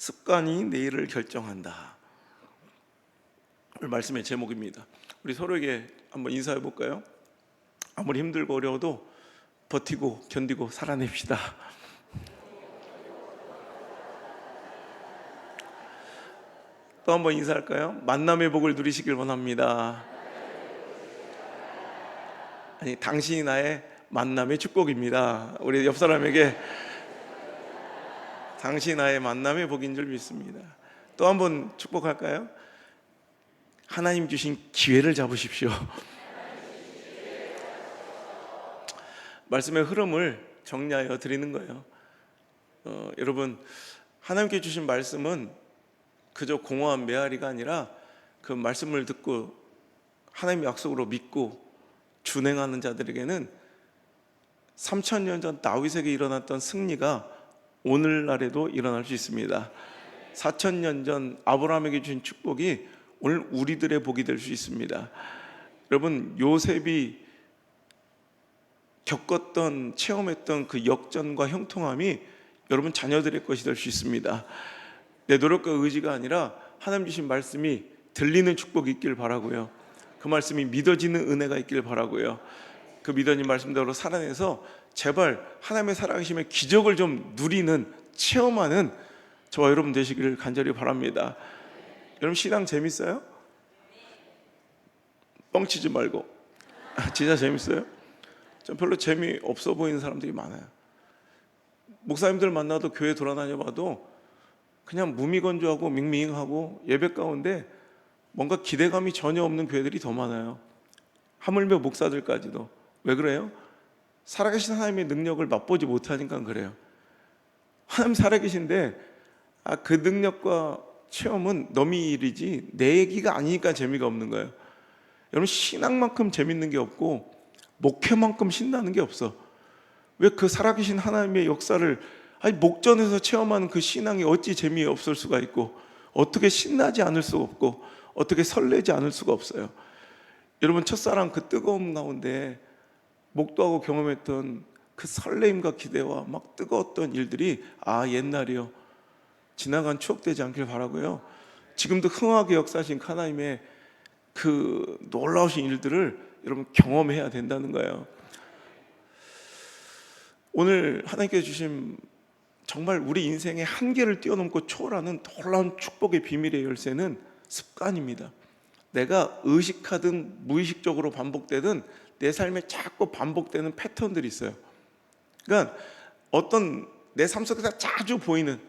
습관이 내일을 결정한다. 오늘 말씀의 제목입니다. 우리 서로에게 한번 인사해 볼까요? 아무리 힘들고 어려워도 버티고 견디고 살아냅시다. 또 한번 인사할까요? 만남의 복을 누리시길 원합니다. 아니, 당신이 나의 만남의 축복입니다. 우리 옆 사람에게 당신이 나의 만남의 복인 줄 믿습니다. 또 한번 축복할까요? 하나님 주신 기회를 잡으십시오. 말씀의 흐름을 정리하여 드리는 거예요. 여러분, 하나님께 주신 말씀은 그저 공허한 메아리가 아니라 그 말씀을 듣고 하나님의 약속으로 믿고 준행하는 자들에게는 3000년 전 다윗에게 일어났던 승리가 오늘날에도 일어날 수 있습니다. 4000년 전 아브라함에게 주신 축복이 오늘 우리들의 복이 될 수 있습니다. 여러분, 요셉이 겪었던, 체험했던 그 역전과 형통함이 여러분 자녀들의 것이 될 수 있습니다. 내 노력과 의지가 아니라 하나님 주신 말씀이 들리는 축복이 있길 바라고요. 그 말씀이 믿어지는 은혜가 있길 바라고요. 그 믿어진 말씀대로 살아내서 제발 하나님의 살아계심의 기적을 좀 누리는, 체험하는 저와 여러분 되시기를 간절히 바랍니다. 여러분, 신앙 재밌어요? 뻥치지 말고. 진짜 재밌어요? 좀 별로 재미없어 보이는 사람들이 많아요. 목사님들 만나도 교회 돌아다녀봐도 그냥 무미건조하고 밍밍하고 예배 가운데 뭔가 기대감이 전혀 없는 교회들이 더 많아요. 하물며 목사들까지도. 왜 그래요? 살아계신 하나님의 능력을 맛보지 못하니까 그래요. 하나님 살아계신데 그 능력과 체험은 너미 일이지 내 얘기가 아니니까 재미가 없는 거예요. 여러분, 신앙만큼 재밌는 게 없고 목회만큼 신나는 게 없어. 왜 그 살아계신 하나님의 역사를 목전에서 체험하는 그 신앙이 어찌 재미없을 수가 있고 어떻게 신나지 않을 수가 없고 어떻게 설레지 않을 수가 없어요. 여러분, 첫사랑 그 뜨거움 가운데 목도하고 경험했던 그 설레임과 기대와 막 뜨거웠던 일들이 옛날이요, 지나간 추억되지 않길 바라고요. 지금도 흥하게 역사하신 하나님의 그 놀라우신 일들을 여러분 경험해야 된다는 거예요. 오늘 하나님께서 주신 정말 우리 인생의 한계를 뛰어넘고 초월하는 놀라운 축복의 비밀의 열쇠는 습관입니다. 내가 의식하든 무의식적으로 반복되든 내 삶에 자꾸 반복되는 패턴들이 있어요. 그러니까 어떤 내 삶 속에서 자주 보이는,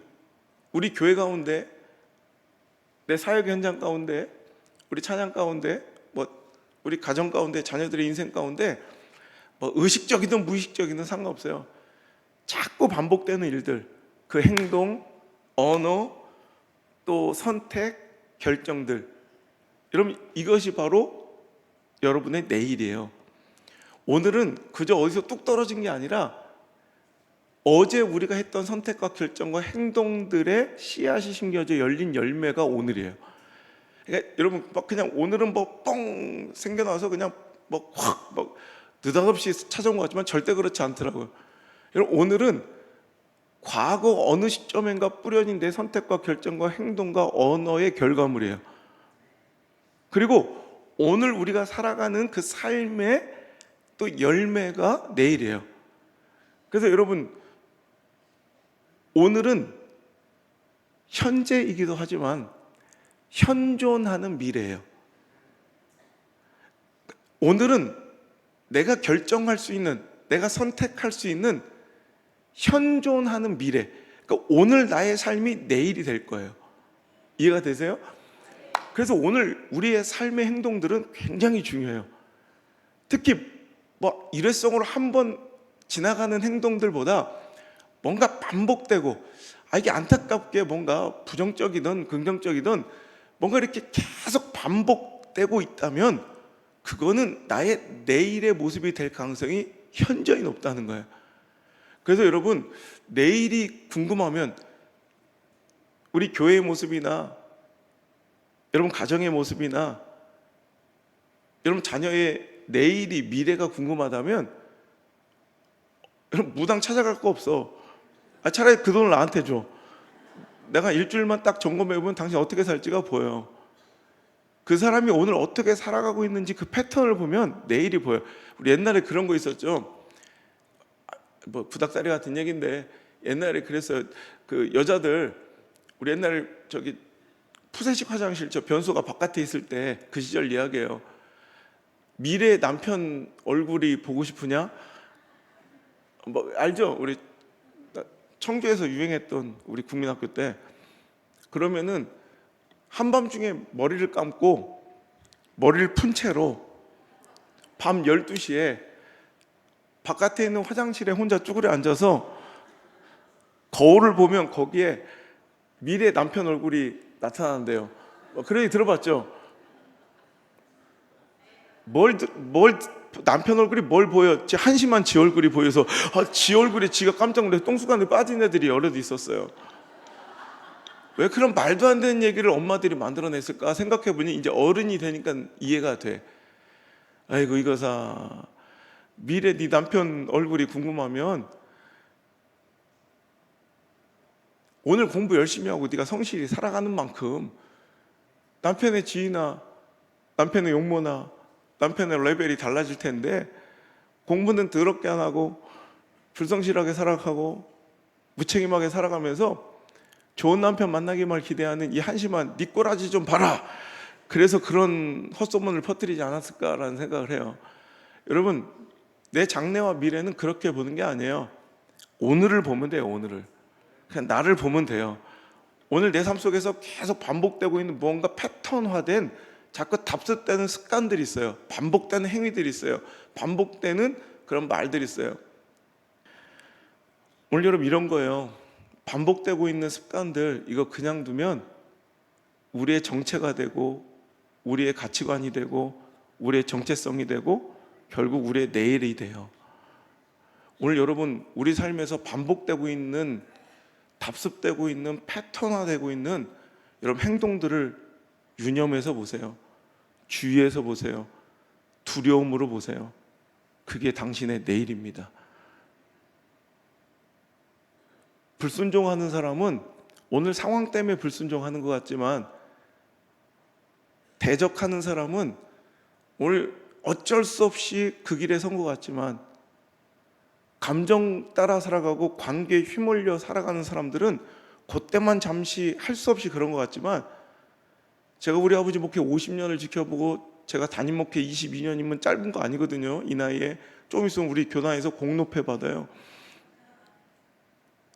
우리 교회 가운데, 내 사역 현장 가운데, 우리 찬양 가운데, 우리 가정 가운데, 자녀들의 인생 가운데 의식적이든 무의식적이든 상관없어요. 자꾸 반복되는 일들, 그 행동, 언어, 또 선택, 결정들, 여러분, 이것이 바로 여러분의 내일이에요. 오늘은 그저 어디서 뚝 떨어진 게 아니라 어제 우리가 했던 선택과 결정과 행동들의 씨앗이 심겨져 열린 열매가 오늘이에요. 그러니까 여러분, 그냥 오늘은 뻥 생겨나서 그냥 확 느닷없이 찾아온 것 같지만 절대 그렇지 않더라고요. 여러분, 오늘은 과거 어느 시점인가 뿌려진 내 선택과 결정과 행동과 언어의 결과물이에요. 그리고 오늘 우리가 살아가는 그 삶의 또 열매가 내일이에요. 그래서 여러분, 오늘은 현재이기도 하지만 현존하는 미래예요. 오늘은 내가 결정할 수 있는, 내가 선택할 수 있는 현존하는 미래. 그러니까 오늘 나의 삶이 내일이 될 거예요. 이해가 되세요? 그래서 오늘 우리의 삶의 행동들은 굉장히 중요해요. 특히 일회성으로 한번 지나가는 행동들보다 뭔가 반복되고 이게 안타깝게 뭔가 부정적이든 긍정적이든 뭔가 이렇게 계속 반복되고 있다면 그거는 나의 내일의 모습이 될 가능성이 현저히 높다는 거예요. 그래서 여러분, 내일이 궁금하면 우리 교회의 모습이나 여러분 가정의 모습이나 여러분 자녀의 내일이, 미래가 궁금하다면 여러분 무당 찾아갈 거 없어. 차라리 그 돈을 나한테 줘. 내가 일주일만 딱 점검해보면 당신 어떻게 살지가 보여요. 그 사람이 오늘 어떻게 살아가고 있는지 그 패턴을 보면 내일이 보여요. 우리 옛날에 그런 거 있었죠. 뭐 구닥다리 같은 얘기인데 옛날에 그랬어요. 그 여자들 우리 옛날에 저기 푸세식 화장실 저 변소가 바깥에 있을 때 그 시절 이야기예요. 미래 남편 얼굴이 보고 싶으냐? 뭐 알죠? 우리 청주에서 유행했던 우리 국민학교 때 그러면은 한밤중에 머리를 감고 머리를 푼 채로 밤 12시에 바깥에 있는 화장실에 혼자 쭈그려 앉아서 거울을 보면 거기에 미래 남편 얼굴이 나타나는데요. 그런 얘기 들어봤죠? 뭘 남편 얼굴이 뭘 보여? 한심한 지 얼굴이 보여서 지 얼굴에 지가 깜짝 놀라서 똥수간에 빠진 애들이 여럿 있었어요. 왜 그런 말도 안 되는 얘기를 엄마들이 만들어냈을까 생각해보니 이제 어른이 되니까 이해가 돼. 아이고 이거사 미래 네 남편 얼굴이 궁금하면 오늘 공부 열심히 하고 네가 성실히 살아가는 만큼 남편의 지위나 남편의 용모나 남편의 레벨이 달라질 텐데 공부는 더럽게 안 하고 불성실하게 살아가고 무책임하게 살아가면서 좋은 남편 만나기만 기대하는 이 한심한 네 꼬라지 좀 봐라. 그래서 그런 헛소문을 퍼뜨리지 않았을까라는 생각을 해요. 여러분 내 장래와 미래는 그렇게 보는 게 아니에요. 오늘을 보면 돼요. 오늘을 그냥 나를 보면 돼요. 오늘 내 삶 속에서 계속 반복되고 있는 뭔가 패턴화된 자꾸 답습되는 습관들이 있어요. 반복되는 행위들이 있어요. 반복되는 그런 말들이 있어요. 오늘 여러분 이런 거예요. 반복되고 있는 습관들 이거 그냥 두면 우리의 정체가 되고 우리의 가치관이 되고 우리의 정체성이 되고 결국 우리의 내일이 돼요. 오늘 여러분 우리 삶에서 반복되고 있는 답습되고 있는 패턴화되고 있는 여러분 행동들을 유념해서 보세요. 주의해서 보세요. 두려움으로 보세요. 그게 당신의 내일입니다. 불순종하는 사람은 오늘 상황 때문에 불순종하는 것 같지만 대적하는 사람은 오늘 어쩔 수 없이 그 길에 선 것 같지만 감정 따라 살아가고 관계에 휘말려 살아가는 사람들은 그때만 잠시 할 수 없이 그런 것 같지만 제가 우리 아버지 목회 50년을 지켜보고 제가 담임 목회 22년이면 짧은 거 아니거든요. 이 나이에 좀 있으면 우리 교단에서 공로패 받아요.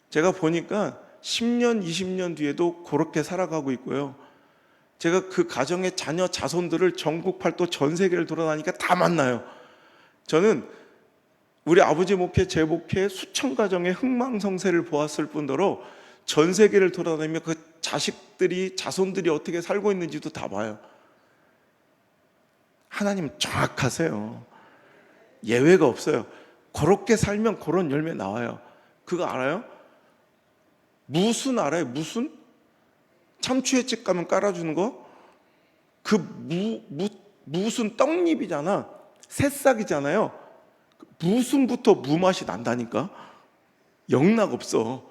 제가 보니까 10년, 20년 뒤에도 그렇게 살아가고 있고요. 제가 그 가정의 자녀, 자손들을 전국 팔도 전 세계를 돌아다니까 다 만나요. 저는 우리 아버지 목회, 제 목회 수천 가정의 흥망성쇠를 보았을 뿐더러 전 세계를 돌아다니며 그 자식들이, 자손들이 어떻게 살고 있는지도 다 봐요. 하나님 정확하세요. 예외가 없어요. 그렇게 살면 그런 열매 나와요. 그거 알아요? 무순 알아요? 무순? 참치회집 가면 깔아주는 거? 그 무순 떡잎이잖아. 새싹이잖아요. 무순부터 무맛이 난다니까? 영락 없어.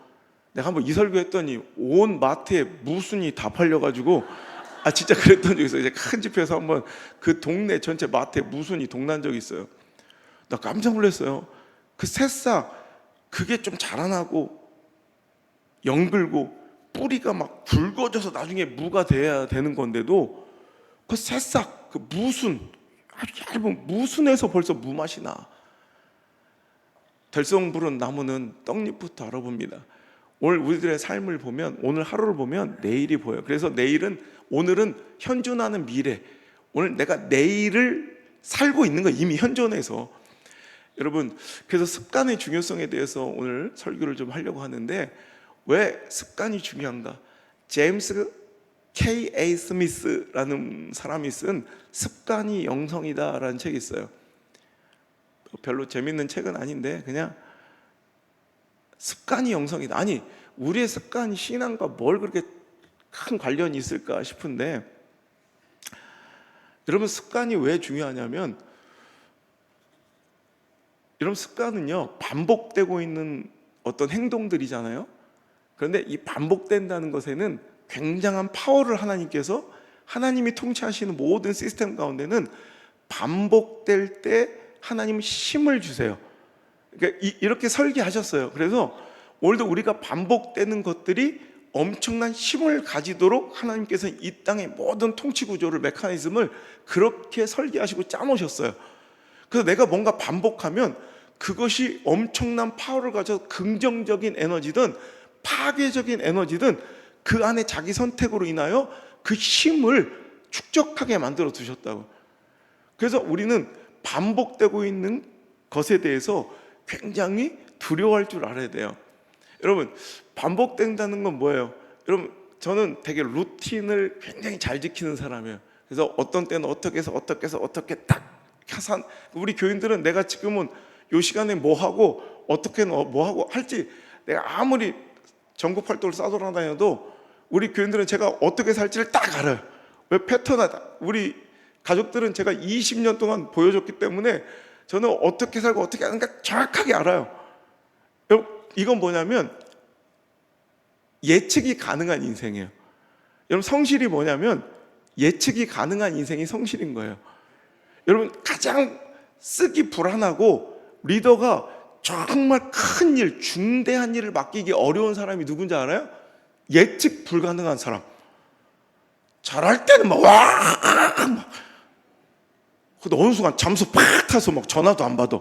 내가 한번 이 설교했더니 온 마트에 무순이 다 팔려가지고 진짜 그랬던 적이 있어요. 이제 큰 집회에서 한번 그 동네 전체 마트에 무순이 동난 적이 있어요. 나 깜짝 놀랐어요. 그 새싹 그게 좀 자라나고 연글고 뿌리가 막 굵어져서 나중에 무가 돼야 되는 건데도 그 새싹, 그 무순, 아주 얇은 무순에서 벌써 무맛이 나. 들성 부른 나무는 떡잎부터 알아봅니다. 오늘 우리들의 삶을 보면, 오늘 하루를 보면 내일이 보여요. 그래서 내일은, 오늘은 현존하는 미래, 오늘 내가 내일을 살고 있는 거예요. 이미 현존해서. 여러분, 그래서 습관의 중요성에 대해서 오늘 설교를 좀 하려고 하는데, 왜 습관이 중요한가? 제임스 K.A. 스미스라는 사람이 쓴 습관이 영성이다라는 책이 있어요. 별로 재밌는 책은 아닌데 그냥 습관이 영성이다. 아니, 우리의 습관이 신앙과 뭘 그렇게 큰 관련이 있을까 싶은데, 여러분 습관이 왜 중요하냐면, 여러분 습관은요 반복되고 있는 어떤 행동들이잖아요. 그런데 이 반복된다는 것에는 굉장한 파워를 하나님이 통치하시는 모든 시스템 가운데는 반복될 때 하나님은 힘을 주세요. 그러니까 이렇게 설계하셨어요. 그래서 오늘도 우리가 반복되는 것들이 엄청난 힘을 가지도록 하나님께서 이 땅의 모든 통치 구조를, 메커니즘을 그렇게 설계하시고 짜놓으셨어요. 그래서 내가 뭔가 반복하면 그것이 엄청난 파워를 가져서 긍정적인 에너지든 파괴적인 에너지든 그 안에 자기 선택으로 인하여 그 힘을 축적하게 만들어 두셨다고. 그래서 우리는 반복되고 있는 것에 대해서 굉장히 두려워할 줄 알아야 돼요. 여러분, 반복된다는 건 뭐예요? 여러분, 저는 되게 루틴을 굉장히 잘 지키는 사람이에요. 그래서 어떤 때는 어떻게 해서 어떻게 딱 해서, 우리 교인들은 내가 지금은 요 시간에 뭐 하고 어떻게 뭐 하고 할지, 내가 아무리 전국 활동을 싸돌아다녀도 우리 교인들은 제가 어떻게 살지를 딱 알아요. 왜? 패턴하다. 우리 가족들은 제가 20년 동안 보여줬기 때문에 저는 어떻게 살고 어떻게 하는가 정확하게 알아요. 이건 뭐냐면 예측이 가능한 인생이에요. 여러분, 성실이 뭐냐면 예측이 가능한 인생이 성실인 거예요. 여러분, 가장 쓰기 불안하고 리더가 정말 큰 일, 중대한 일을 맡기기 어려운 사람이 누군지 알아요? 예측 불가능한 사람. 잘할 때는 막 근데 어느 순간 잠수 팍 타서 막 전화도 안 받아.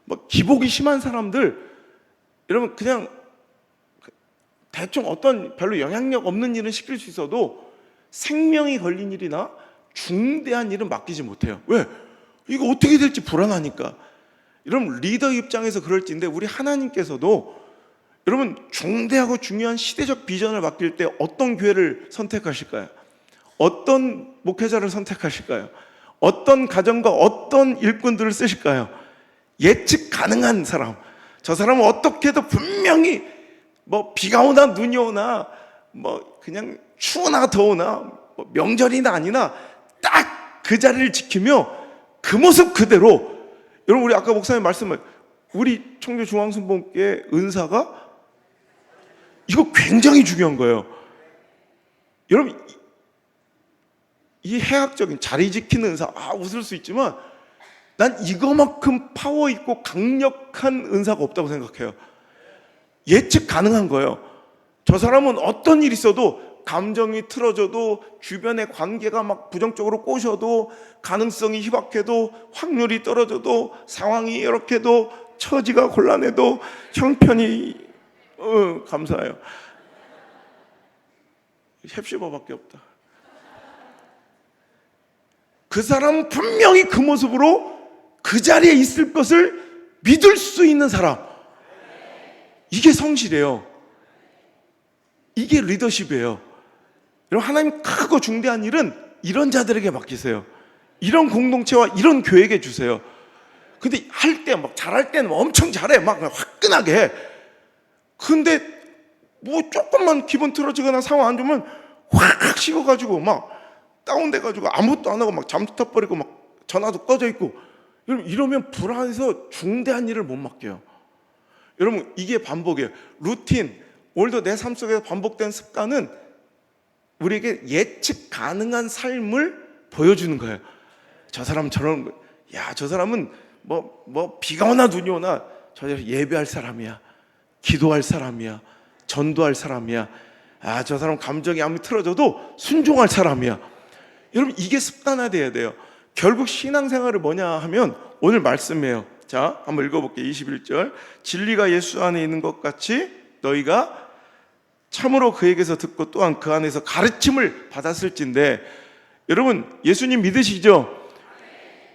막 기복이 심한 사람들, 여러분, 그냥 대충 어떤 별로 영향력 없는 일은 시킬 수 있어도 생명이 걸린 일이나 중대한 일은 맡기지 못해요. 왜? 이거 어떻게 될지 불안하니까. 여러분, 리더 입장에서 그럴지인데 우리 하나님께서도 여러분 중대하고 중요한 시대적 비전을 맡길 때 어떤 교회를 선택하실까요? 어떤 목회자를 선택하실까요? 어떤 가정과 어떤 일꾼들을 쓰실까요? 예측 가능한 사람. 저 사람은 어떻게도 분명히 뭐 비가 오나 눈이 오나 뭐 그냥 추우나 더우나 뭐 명절이나 아니나 딱 그 자리를 지키며 그 모습 그대로. 여러분, 우리 아까 목사님 말씀을, 우리 청주 중앙순복음교회 은사가 이거 굉장히 중요한 거예요. 여러분, 이 해학적인 자리 지키는 은사, 웃을 수 있지만 난 이거만큼 파워 있고 강력한 은사가 없다고 생각해요. 예측 가능한 거예요. 저 사람은 어떤 일이 있어도, 감정이 틀어져도, 주변의 관계가 막 부정적으로 꼬셔도, 가능성이 희박해도, 확률이 떨어져도, 상황이 이렇게도, 처지가 곤란해도, 형편이 감사해요. 헵시버밖에 없다. 그 사람은 분명히 그 모습으로 그 자리에 있을 것을 믿을 수 있는 사람. 이게 성실이에요. 이게 리더십이에요. 여러분, 하나님 크고 중대한 일은 이런 자들에게 맡기세요. 이런 공동체와 이런 교회에게 주세요. 근데 할 때 막 잘할 때는 엄청 잘해. 막 화끈하게 해. 근데 뭐 조금만 기분 틀어지거나 상황 안 좋으면 확 식어가지고 막 다운돼가지고 아무것도 안 하고 막 잠도 타버리고 막 전화도 꺼져 있고. 여러분, 이러면 불안해서 중대한 일을 못 맡겨요. 여러분, 이게 반복이에요. 루틴. 오늘도 내 삶 속에서 반복된 습관은 우리에게 예측 가능한 삶을 보여주는 거예요. 저 사람 저런 거, 야, 저 사람은 뭐 비가 오나 눈이 오나 저 사람 예배할 사람이야, 기도할 사람이야, 전도할 사람이야. 저 사람 감정이 아무리 틀어져도 순종할 사람이야. 여러분, 이게 습관화돼야 돼요. 결국 신앙생활을 뭐냐 하면 오늘 말씀이에요. 자, 한번 읽어볼게요. 21절. 진리가 예수 안에 있는 것 같이 너희가 참으로 그에게서 듣고 또한 그 안에서 가르침을 받았을진데. 여러분, 예수님 믿으시죠?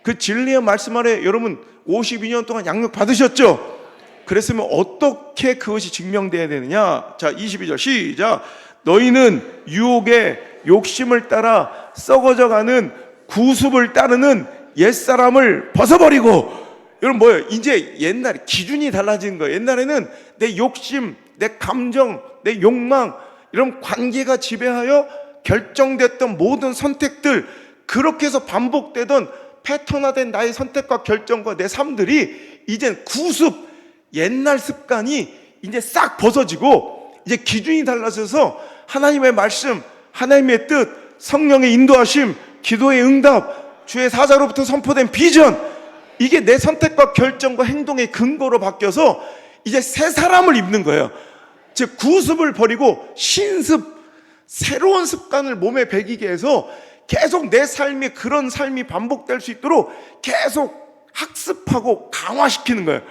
그 진리의 말씀 아래 여러분 52년 동안 양육 받으셨죠? 그랬으면 어떻게 그것이 증명돼야 되느냐? 자, 22절 시작. 너희는 유혹의 욕심을 따라 썩어져가는 구습을 따르는 옛사람을 벗어버리고. 여러분, 뭐예요? 이제 옛날에 기준이 달라진 거예요. 옛날에는 내 욕심, 내 감정, 내 욕망, 이런 관계가 지배하여 결정됐던 모든 선택들, 그렇게 해서 반복되던 패턴화된 나의 선택과 결정과 내 삶들이 이젠 구습, 옛날 습관이 이제 싹 벗어지고 이제 기준이 달라져서 하나님의 말씀, 하나님의 뜻, 성령의 인도하심, 기도의 응답, 주의 사자로부터 선포된 비전, 이게 내 선택과 결정과 행동의 근거로 바뀌어서 이제 새 사람을 입는 거예요. 즉 구습을 버리고 신습, 새로운 습관을 몸에 배기게 해서 계속 내 삶에 그런 삶이 반복될 수 있도록 계속 학습하고 강화시키는 거예요.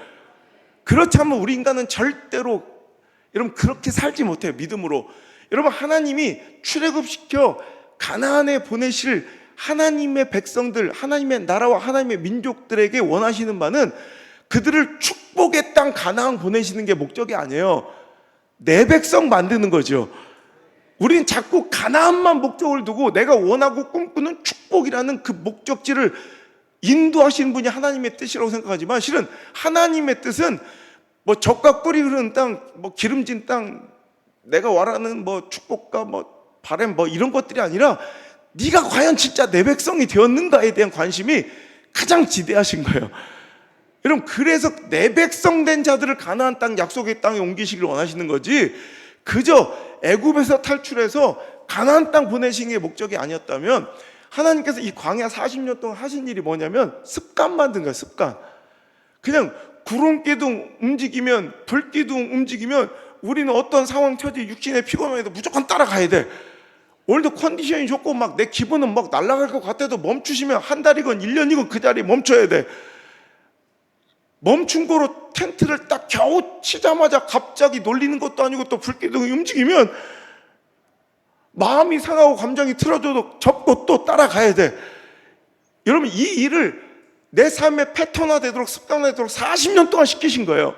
그렇지 않으면 우리 인간은 절대로 여러분 그렇게 살지 못해요. 믿음으로. 여러분 하나님이 출애굽시켜 가나안에 보내실 하나님의 백성들, 하나님의 나라와 하나님의 민족들에게 원하시는 바는 그들을 축복의 땅 가나안 보내시는 게 목적이 아니에요. 내 백성 만드는 거죠. 우리는 자꾸 가나안만 목적을 두고 내가 원하고 꿈꾸는 축복이라는 그 목적지를 인도하시는 분이 하나님의 뜻이라고 생각하지만 실은 하나님의 뜻은 뭐 젖과 꿀이 흐르는 땅, 뭐 기름진 땅, 내가 원하는 뭐 축복과 뭐 바람 뭐 이런 것들이 아니라 네가 과연 진짜 내 백성이 되었는가에 대한 관심이 가장 지대하신 거예요. 여러분 그래서 내 백성 된 자들을 가나안 땅, 약속의 땅에 옮기시길 원하시는 거지, 그저 애굽에서 탈출해서 가나안 땅 보내신 게 목적이 아니었다면 하나님께서 이 광야 40년 동안 하신 일이 뭐냐면 습관 만든 거예요. 습관. 그냥 구름기둥 움직이면, 불기둥 움직이면 우리는 어떤 상황 처지 육신에 피곤해도 무조건 따라가야 돼. 오늘도 컨디션이 좋고 막 내 기분은 막 날아갈 것 같아도 멈추시면 한 달이건 1년이건 그 자리에 멈춰야 돼. 멈춘 거로 텐트를 딱 겨우 치자마자 갑자기 놀리는 것도 아니고 또 불기둥이 움직이면 마음이 상하고 감정이 틀어져도 접고 또 따라가야 돼. 여러분 이 일을 내 삶의 패턴화 되도록 습관화 되도록 40년 동안 시키신 거예요.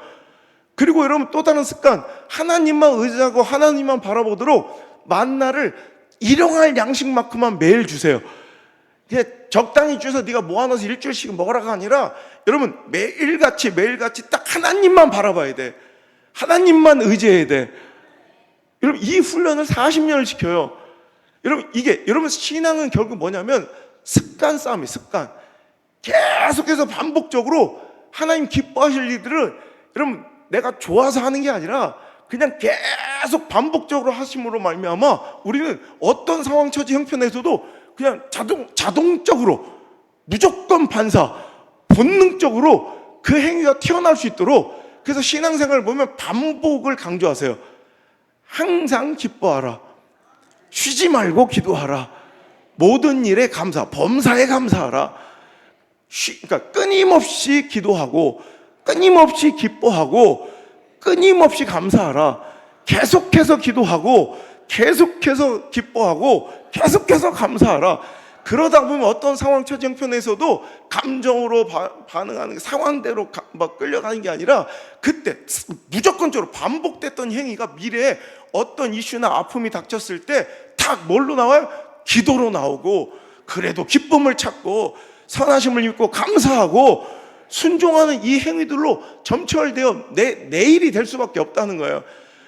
그리고 여러분 또 다른 습관, 하나님만 의지하고 하나님만 바라보도록 만나를 일용할 양식만큼만 매일 주세요. 그냥 적당히 주셔서 네가 모아놔서 일주일씩 먹으라가 아니라 여러분 매일같이 딱 하나님만 바라봐야 돼. 하나님만 의지해야 돼. 여러분 이 훈련을 40년을 시켜요. 여러분 이게 여러분 신앙은 결국 뭐냐면 습관 싸움이에요. 습관. 계속해서 반복적으로 하나님 기뻐하실 일들을 여러분 내가 좋아서 하는 게 아니라 그냥 계속 반복적으로 하심으로 말미암아 우리는 어떤 상황 처지 형편에서도 그냥 자동적으로 무조건 반사 본능적으로 그 행위가 튀어나올 수 있도록, 그래서 신앙생활을 보면 반복을 강조하세요. 항상 기뻐하라, 쉬지 말고 기도하라, 모든 일에 감사, 범사에 감사하라. 그러니까 끊임없이 기도하고 끊임없이 기뻐하고 끊임없이 감사하라. 계속해서 기도하고 계속해서 기뻐하고 계속해서 감사하라. 그러다 보면 어떤 상황 처지 형편에서도 감정으로 반응하는, 상황대로 막 끌려가는 게 아니라 그때 무조건적으로 반복됐던 행위가 미래에 어떤 이슈나 아픔이 닥쳤을 때 딱 뭘로 나와요? 기도로 나오고, 그래도 기쁨을 찾고 선하심을 입고 감사하고 순종하는 이 행위들로 점철되어 내일이 될 수밖에 없다는 거예요.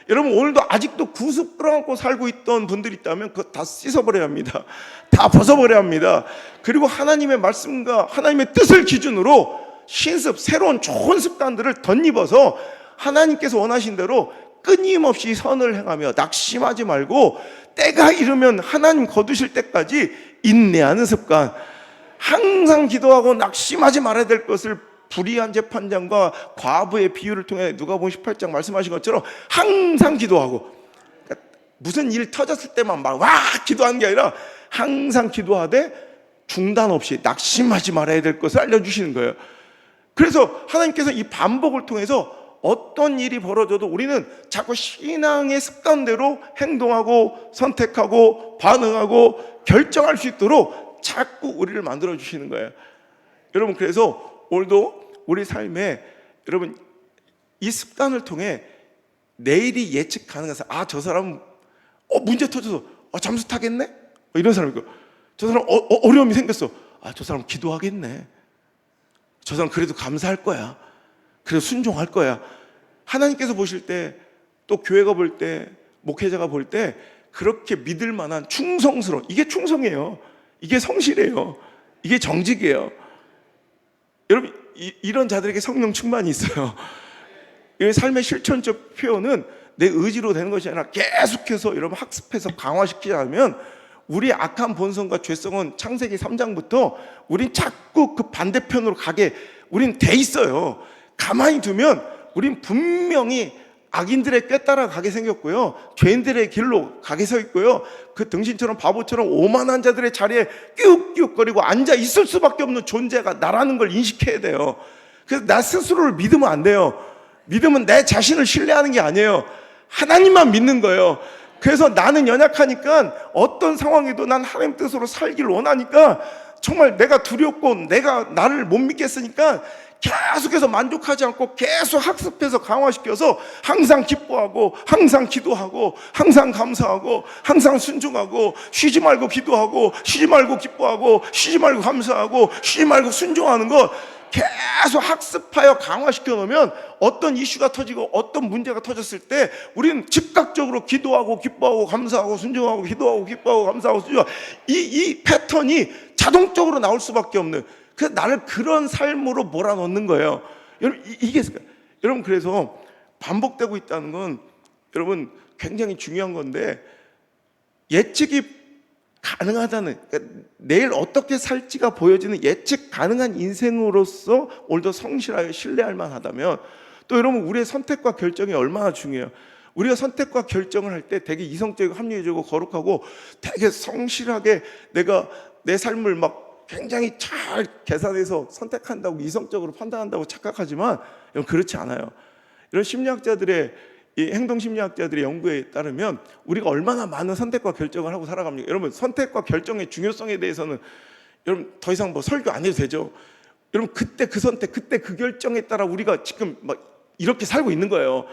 여러분 오늘도 아직도 구습 끌어안고 살고 있던 분들이 있다면 그거 다 씻어버려야 합니다. 다 벗어버려야 합니다. 그리고 하나님의 말씀과 하나님의 뜻을 기준으로 신습, 새로운 좋은 습관들을 덧입어서 하나님께서 원하신 대로 끊임없이 선을 행하며 낙심하지 말고 때가 이르면 하나님 거두실 때까지 인내하는 습관. 항상 기도하고 낙심하지 말아야 될 것을 불의한 재판장과 과부의 비유를 통해 누가복음 18장 말씀하신 것처럼 항상 기도하고, 그러니까 무슨 일 터졌을 때만 막 와 기도하는 게 아니라 항상 기도하되 중단 없이 낙심하지 말아야 될 것을 알려주시는 거예요. 그래서 하나님께서 이 반복을 통해서 어떤 일이 벌어져도 우리는 자꾸 신앙의 습관대로 행동하고 선택하고 반응하고 결정할 수 있도록 자꾸 우리를 만들어 주시는 거예요. 여러분 그래서 오늘도 우리 삶에 여러분 이 습관을 통해 내일이 예측 가능해서, 아 저 사람은 문제 터져서 잠수 타겠네? 이런 사람이고, 저 사람 어려움이 생겼어, 아 저 사람 기도하겠네, 저 사람 그래도 감사할 거야, 그래도 순종할 거야. 하나님께서 보실 때, 또 교회가 볼 때, 목회자가 볼 때 그렇게 믿을 만한 충성스러운, 이게 충성이에요. 이게 성실해요. 이게 정직이에요. 여러분 이런 자들에게 성령 충만이 있어요. 이 삶의 실천적 표현은 내 의지로 되는 것이 아니라 계속해서 여러분 학습해서 강화시키지 않으면 우리 악한 본성과 죄성은 창세기 3장부터 우린 자꾸 그 반대편으로 가게 우린 돼 있어요. 가만히 두면 우린 분명히 악인들의 꾀 따라 가게 생겼고요, 죄인들의 길로 가게 서 있고요, 그 등신처럼 바보처럼 오만한 자들의 자리에 끼욱끼욱거리고 앉아 있을 수밖에 없는 존재가 나라는 걸 인식해야 돼요. 그래서 나 스스로를 믿으면 안 돼요. 믿으면 내 자신을 신뢰하는 게 아니에요. 하나님만 믿는 거예요. 그래서 나는 연약하니까 어떤 상황에도 난 하나님 뜻으로 살기를 원하니까 정말 내가 두렵고 내가 나를 못 믿겠으니까 계속해서 만족하지 않고 계속 학습해서 강화시켜서 항상 기뻐하고 항상 기도하고 항상 감사하고 항상 순종하고 쉬지 말고 기도하고 쉬지 말고 기뻐하고 쉬지 말고 감사하고 쉬지 말고 순종하는 거 계속 학습하여 강화시켜 놓으면 어떤 이슈가 터지고 어떤 문제가 터졌을 때 우리는 즉각적으로 기도하고 기뻐하고 감사하고 순종하고 기도하고 기뻐하고 감사하고 순종하고 이 패턴이 자동적으로 나올 수밖에 없는, 그래서 나를 그런 삶으로 몰아넣는 거예요. 여러분 이게 여러분 그래서 반복되고 있다는 건 여러분 굉장히 중요한 건데, 예측이 가능하다는, 그러니까 내일 어떻게 살지가 보여지는 예측 가능한 인생으로서 오늘도 성실하여 신뢰할 만하다면, 또 여러분 우리의 선택과 결정이 얼마나 중요해요. 우리가 선택과 결정을 할 때 되게 이성적이고 합리적이고 거룩하고 되게 성실하게 내가 내 삶을 막 굉장히 잘 계산해서 선택한다고 이성적으로 판단한다고 착각하지만 여러분 그렇지 않아요. 이런 심리학자들의 이 행동심리학자들의 연구에 따르면 우리가 얼마나 많은 선택과 결정을 하고 살아갑니까? 여러분 선택과 결정의 중요성에 대해서는 여러분 더 이상 뭐 설교 안 해도 되죠. 여러분 그때 그 선택, 그때 그 결정에 따라 우리가 지금 막 이렇게 살고 있는 거예요.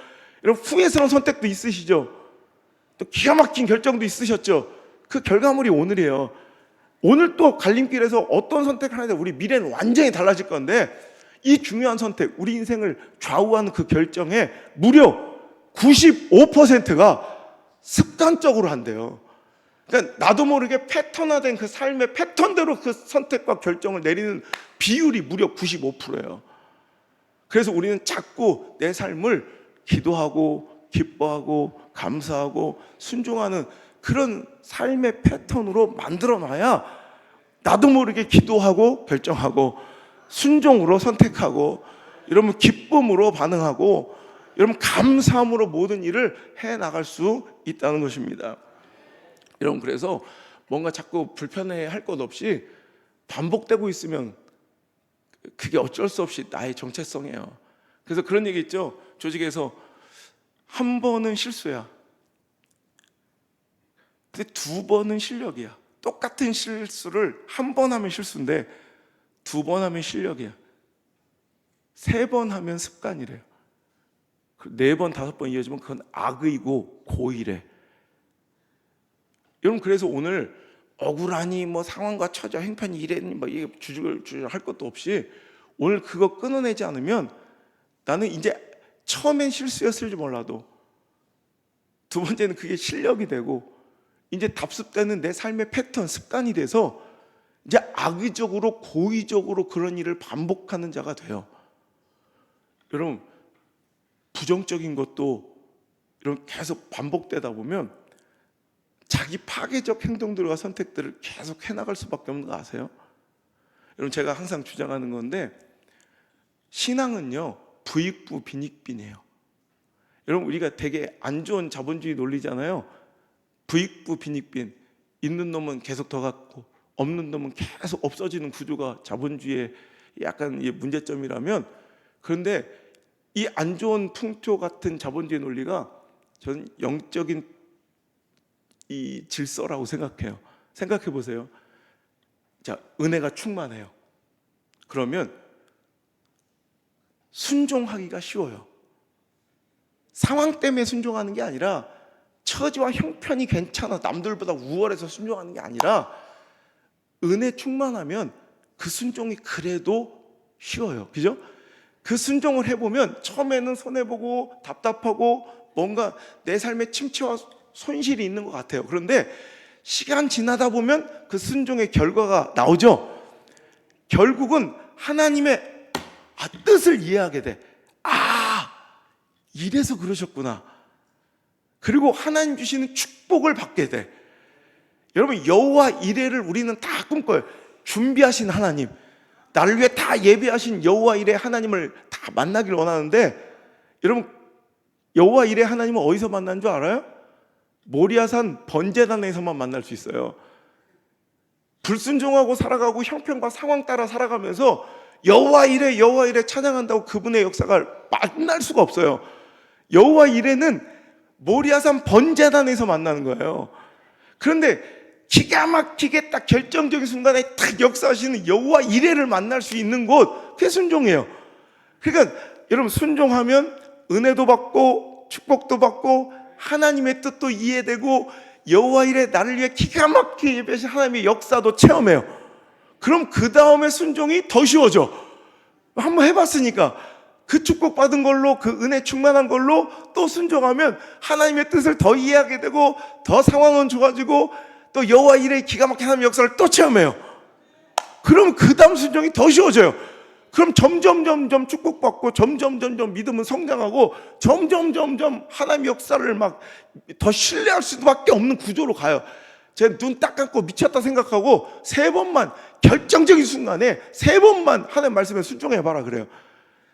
여러분 후회스러운 선택도 있으시죠? 또 기가 막힌 결정도 있으셨죠? 그 결과물이 오늘이에요. 오늘 또 갈림길에서 어떤 선택을 하느냐, 우리 미래는 완전히 달라질 건데, 이 중요한 선택, 우리 인생을 좌우하는 그 결정에 무려 95%가 습관적으로 한대요. 그러니까 나도 모르게 패턴화된 그 삶의 패턴대로 그 선택과 결정을 내리는 비율이 무려 95%예요. 그래서 우리는 자꾸 내 삶을 기도하고 기뻐하고 감사하고 순종하는 그런 삶의 패턴으로 만들어놔야 나도 모르게 기도하고 결정하고 순종으로 선택하고 여러분 기쁨으로 반응하고 여러분 감사함으로 모든 일을 해나갈 수 있다는 것입니다. 여러분 그래서 뭔가 자꾸 불편해할 것 없이 반복되고 있으면 그게 어쩔 수 없이 나의 정체성이에요. 그래서 그런 얘기 있죠. 조직에서 한 번은 실수야, 근데 두 번은 실력이야. 똑같은 실수를 한 번 하면 실수인데 두 번 하면 실력이야. 세 번 하면 습관이래요. 네 번, 다섯 번 이어지면 그건 악의고 고의래. 여러분 그래서 오늘 억울하니 뭐 상황과 처져 행편이 이랬니 뭐 이게 주저할 것도 없이 오늘 그거 끊어내지 않으면 나는 이제 처음엔 실수였을지 몰라도 두 번째는 그게 실력이 되고 이제 답습되는 내 삶의 패턴, 습관이 돼서 이제 악의적으로 고의적으로 그런 일을 반복하는 자가 돼요. 여러분 부정적인 것도 여러분 계속 반복되다 보면 자기 파괴적 행동들과 선택들을 계속 해나갈 수밖에 없는 거 아세요? 여러분 제가 항상 주장하는 건데 신앙은요 부익부 빈익빈이에요. 여러분 우리가 되게 안 좋은 자본주의 논리잖아요. 부익부 빈익빈, 있는 놈은 계속 더 갖고 없는 놈은 계속 없어지는 구조가 자본주의의 약간 문제점이라면, 그런데 이 안 좋은 풍토 같은 자본주의 논리가 저는 영적인 이 질서라고 생각해요. 생각해 보세요. 자, 은혜가 충만해요. 그러면 순종하기가 쉬워요. 상황 때문에 순종하는 게 아니라 처지와 형편이 괜찮아 남들보다 우월해서 순종하는 게 아니라 은혜 충만하면 그 순종이 그래도 쉬워요. 그죠? 그 순종을 해보면 처음에는 손해보고 답답하고 뭔가 내 삶에 침체와 손실이 있는 것 같아요. 그런데 시간 지나다 보면 그 순종의 결과가 나오죠. 결국은 하나님의 뜻을 이해하게 돼. 이래서 그러셨구나. 그리고 하나님 주시는 축복을 받게 돼. 여러분, 여호와 이레를 우리는 다 꿈꿔요. 준비하신 하나님, 나를 위해 다 예배하신 여호와 이레 하나님을 다 만나길 원하는데, 여러분, 여호와 이레 하나님은 어디서 만난 줄 알아요? 모리아산 번제단에서만 만날 수 있어요. 불순종하고 살아가고 형편과 상황 따라 살아가면서 여호와 이레 여호와 이레 찬양한다고 그분의 역사가 만날 수가 없어요. 여호와 이레는 모리아산 번제단에서 만나는 거예요. 그런데 기가 막히게 딱 결정적인 순간에 딱 역사하시는 여호와 이레를 만날 수 있는 곳, 그게 순종이에요. 그러니까 여러분, 순종하면 은혜도 받고 축복도 받고 하나님의 뜻도 이해되고 여호와 이레 나를 위해 기가 막히게 예배하신 하나님의 역사도 체험해요. 그럼 그 다음에 순종이 더 쉬워져. 한번 해봤으니까 그 축복받은 걸로, 그 은혜 충만한 걸로 또 순종하면 하나님의 뜻을 더 이해하게 되고 더 상황은 좋아지고 또 여호와 이레의 기가 막힌 하나님의 역사를 또 체험해요. 그럼 그 다음 순종이 더 쉬워져요. 그럼 점점 축복받고 점점 믿음은 성장하고 점점 하나님의 역사를 막 더 신뢰할 수밖에 없는 구조로 가요. 제가 눈 딱 감고 미쳤다 생각하고 3번만, 결정적인 순간에 3번만 하나님 말씀에 순종해봐라 그래요.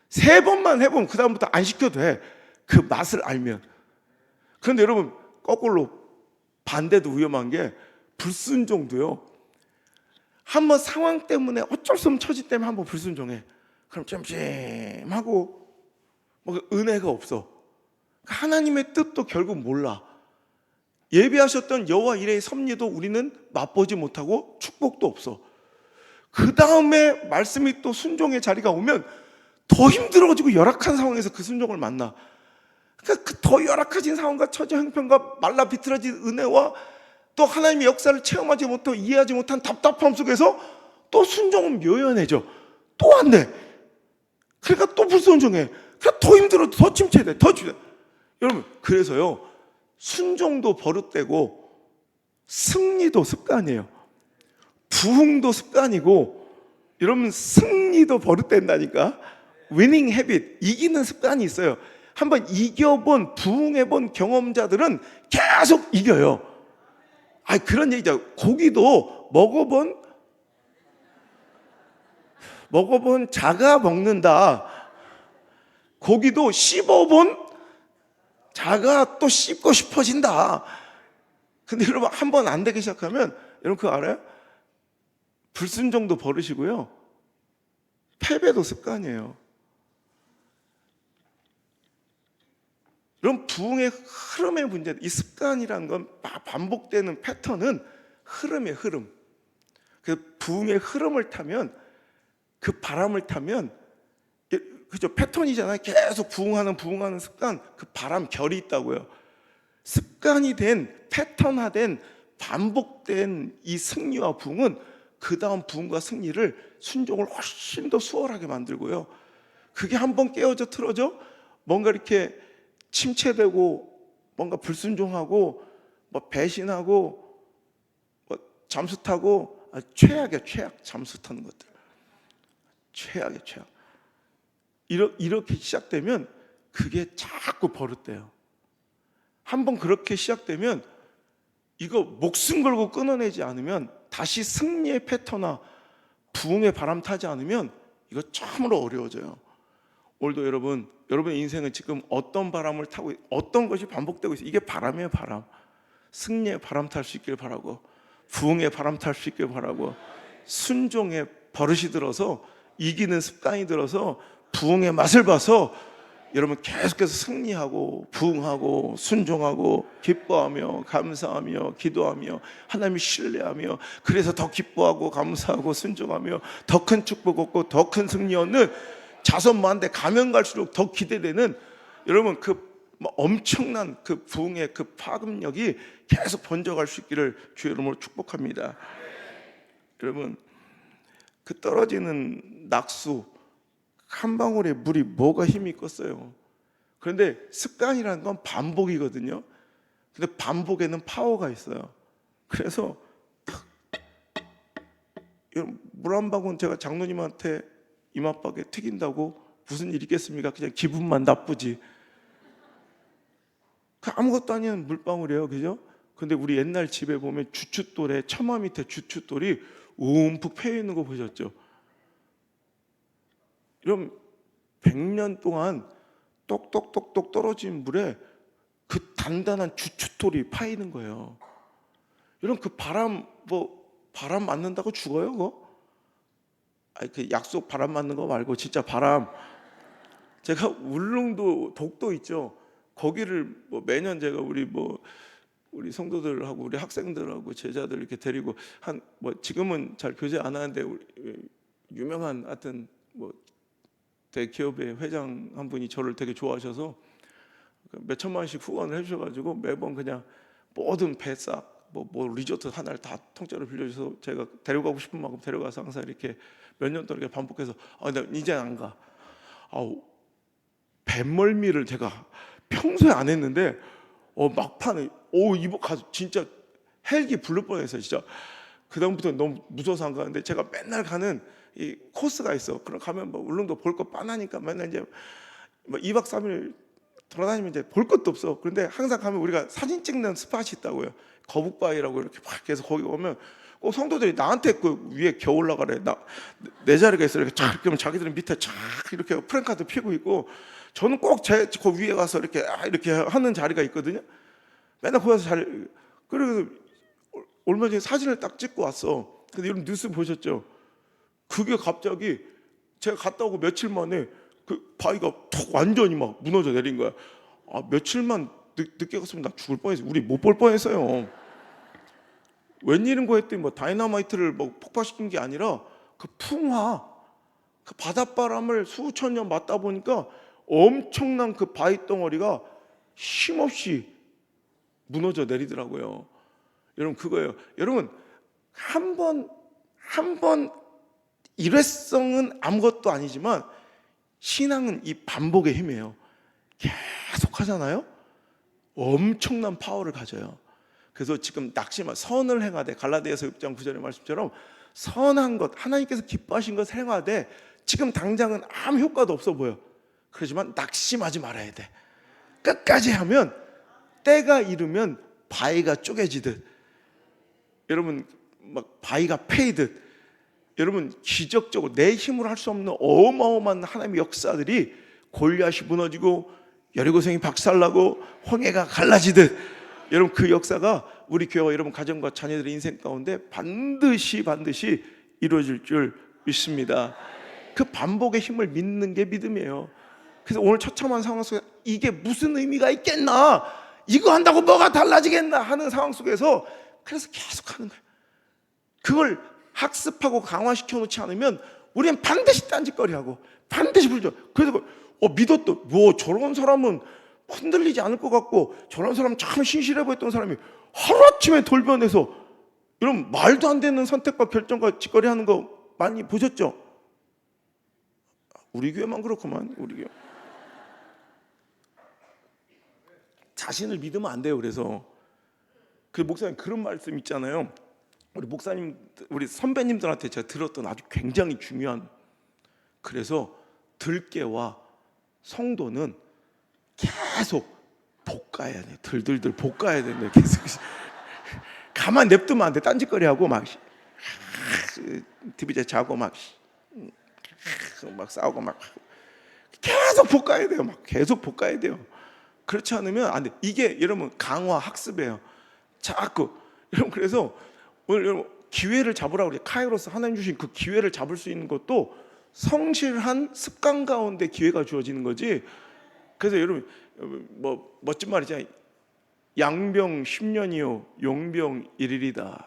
3번만 해보면 그 다음부터 안 시켜도 돼. 그 맛을 알면. 그런데 여러분, 거꾸로 반대도 위험한 게, 불순종도요. 한번 상황 때문에 어쩔 수 없는 처지 때문에 한번 불순종해. 그럼 찜찜하고 뭐 은혜가 없어. 하나님의 뜻도 결국 몰라. 예배하셨던 여호와 이레의 섭리도 우리는 맛보지 못하고 축복도 없어. 그 다음에 말씀이 또 순종의 자리가 오면 더 힘들어지고 열악한 상황에서 그 순종을 만나. 그러니까 그 더 열악해진 상황과 처지 형편과 말라 비틀어진 은혜와 또 하나님의 역사를 체험하지 못하고 이해하지 못한 답답함 속에서 또 순종은 묘연해져. 또 안 돼. 그러니까 또 불순종해. 그러니까 더 힘들어, 더 침체돼, 더 주제. 여러분, 그래서요, 순종도 버릇되고 승리도 습관이에요. 부흥도 습관이고, 여러분, 승리도 버릇된다니까. 위닝 헤빗, 이기는 습관이 있어요. 한번 이겨본, 부흥해본 경험자들은 계속 이겨요. 그런 얘기죠. 고기도 먹어본 자가 먹는다. 고기도 씹어본 자가 또 씹고 싶어진다. 근데 여러분, 한번 안 되기 시작하면, 여러분 그거 알아요? 불순종도 버릇이고요, 패배도 습관이에요. 여러분, 부흥의 흐름의 문제, 이 습관이라는 건 반복되는 패턴은 흐름의 흐름. 그래서 부흥의 흐름을 타면, 그 바람을 타면, 그죠? 패턴이잖아요. 계속 부흥하는 습관, 그 바람 결이 있다고요. 습관이 된, 패턴화된, 반복된 이 승리와 부흥은 그 다음 부흥과 승리를, 순종을 훨씬 더 수월하게 만들고요. 그게 한번 깨어져 틀어져 뭔가 이렇게 침체되고, 뭔가 불순종하고, 뭐 배신하고, 뭐 잠수 타고, 최악이야, 최악. 잠수 타는 것들, 최악이야, 최악. 이렇게 시작되면 그게 자꾸 버릇돼요. 한번 그렇게 시작되면 이거 목숨 걸고 끊어내지 않으면, 다시 승리의 패턴화, 부흥의 바람 타지 않으면 이거 참으로 어려워져요. 오늘도 여러분의 인생은 지금 어떤 바람을 타고, 어떤 것이 반복되고 있어요. 이게 바람이에요, 바람. 승리의 바람 탈 수 있길 바라고, 부흥의 바람 탈 수 있길 바라고, 순종의 버릇이 들어서, 이기는 습관이 들어서 부흥의 맛을 봐서 여러분 계속해서 승리하고 부흥하고 순종하고 기뻐하며 감사하며 기도하며 하나님을 신뢰하며, 그래서 더 기뻐하고 감사하고 순종하며 더 큰 축복 얻고 더 큰 승리 얻는, 자손만대 가면 갈수록 더 기대되는, 여러분 그 엄청난 그 부흥의 그 파급력이 계속 번져갈 수 있기를 주의 이름으로 축복합니다. 여러분, 그 떨어지는 낙수 한 방울의 물이 뭐가 힘이 있겠어요. 그런데 습관이라는 건 반복이거든요. 근데 반복에는 파워가 있어요. 그래서 물 한 방울 제가 장로님한테 이마박에 튀긴다고 무슨 일 있겠습니까? 그냥 기분만 나쁘지. 그 아무것도 아닌 물방울이에요, 그죠? 근데 우리 옛날 집에 보면 주춧돌에 처마 밑에 주춧돌이 움푹 패여 있는 거 보셨죠? 이런 100년 동안 똑똑똑똑 떨어진 물에 그 단단한 주춧돌이 파이는 거예요. 이런 그 바람 바람 맞는다고 죽어요, 그거? 아니 그 약속 바람 맞는 거 말고 진짜 바람. 제가 울릉도 독도 있죠. 거기를 매년 제가 우리 성도들하고 우리 학생들하고 제자들 이렇게 데리고 지금은 잘 교제 안 하는데 유명한 하여튼 대기업의 회장 한 분이 저를 되게 좋아하셔서 몇 천만 원씩 후원을 해주셔가지고 매번 그냥 모든 배싹 리조트 하나를 다 통째로 빌려줘서 제가 데려가고 싶은 만큼 데려가서 항상 이렇게 몇 년 동안 이렇게 반복해서 나 이제 안 가. 뱃멀미를 제가 평소에 안 했는데 막판에 이거 가서 진짜 헬기 부를 뻔했어요. 진짜 그 다음부터 너무 무서워서 안 가는데 제가 맨날 가는 이 코스가 있어. 그럼 가면 울릉도 볼 거 빤하니까 맨날 이제 2박 3일 돌아다니면 이제 볼 것도 없어. 그런데 항상 가면 우리가 사진 찍는 스팟이 있다고요. 거북바위라고 이렇게 막 해서 거기 오면 꼭 성도들이 나한테 그 위에 겨 올라가래. 내 자리가 있어. 이렇게 쫙 그러면 자기들은 밑에 쫙 이렇게 프랭카드 피고 있고 저는 꼭 그 위에 가서 이렇게 하는 자리가 있거든요. 맨날 거기서 그래서 얼마 전에 사진을 딱 찍고 왔어. 근데 여러분 뉴스 보셨죠? 그게 갑자기 제가 갔다 오고 며칠 만에 그 바위가 툭 완전히 막 무너져 내린 거야. 며칠만 늦게 갔으면 나 죽을 뻔했어. 우리 못 볼 뻔했어요. 웬일인고 했더니 다이너마이트를 폭파시킨 게 아니라 그 풍화, 그 바닷바람을 수천 년 맞다 보니까 엄청난 그 바위 덩어리가 힘없이 무너져 내리더라고요. 여러분 그거예요. 여러분 한 번 일회성은 아무것도 아니지만 신앙은 이 반복의 힘이에요. 계속 하잖아요. 엄청난 파워를 가져요. 그래서 지금 선을 행하되 갈라디아서 6장 9절의 말씀처럼 선한 것 하나님께서 기뻐하신 것을 행하되 지금 당장은 아무 효과도 없어 보여. 그렇지만 낙심하지 말아야 돼. 끝까지 하면 때가 이르면 바위가 쪼개지듯 여러분 바위가 패이듯 여러분 기적적으로 내 힘으로 할 수 없는 어마어마한 하나님의 역사들이 골리앗이 무너지고 여리고성이 박살나고 홍해가 갈라지듯 여러분 그 역사가 우리 교회와 여러분 가정과 자녀들의 인생 가운데 반드시 이루어질 줄 믿습니다. 그 반복의 힘을 믿는 게 믿음이에요. 그래서 오늘 처참한 상황 속에 이게 무슨 의미가 있겠나, 이거 한다고 뭐가 달라지겠나 하는 상황 속에서 그래서 계속 하는 거예요. 그걸 학습하고 강화시켜 놓지 않으면 우리는 반드시 딴짓거리하고 반드시 불죠. 그래서 믿었던 저런 사람은 흔들리지 않을 것 같고 저런 사람 참 신실해 보였던 사람이 하루아침에 돌변해서 이런 말도 안 되는 선택과 결정과 짓거리하는 거 많이 보셨죠? 우리 교회만 그렇구만. 우리 교회 자신을 믿으면 안 돼요. 그래서 그 목사님 그런 말씀 있잖아요. 우리 목사님, 우리 선배님들한테 제가 들었던 아주 굉장히 중요한, 그래서 들깨와 성도는 계속 볶아야 돼. 들들들 볶아야 된다. 계속 가만 냅두면 안 돼. 딴짓거리하고 TV제 자고 막 싸우고 계속 볶아야 돼요. 계속 볶아야 돼요. 그렇지 않으면 안 돼. 이게 여러분 강화 학습이에요. 자꾸 여러분 그래서 오늘 여러분 기회를 잡으라고 그래요. 카이로스 하나님 주신 그 기회를 잡을 수 있는 것도 성실한 습관 가운데 기회가 주어지는 거지. 그래서 여러분 멋진 말이잖아요. 양병 10년이요 용병 1일이다.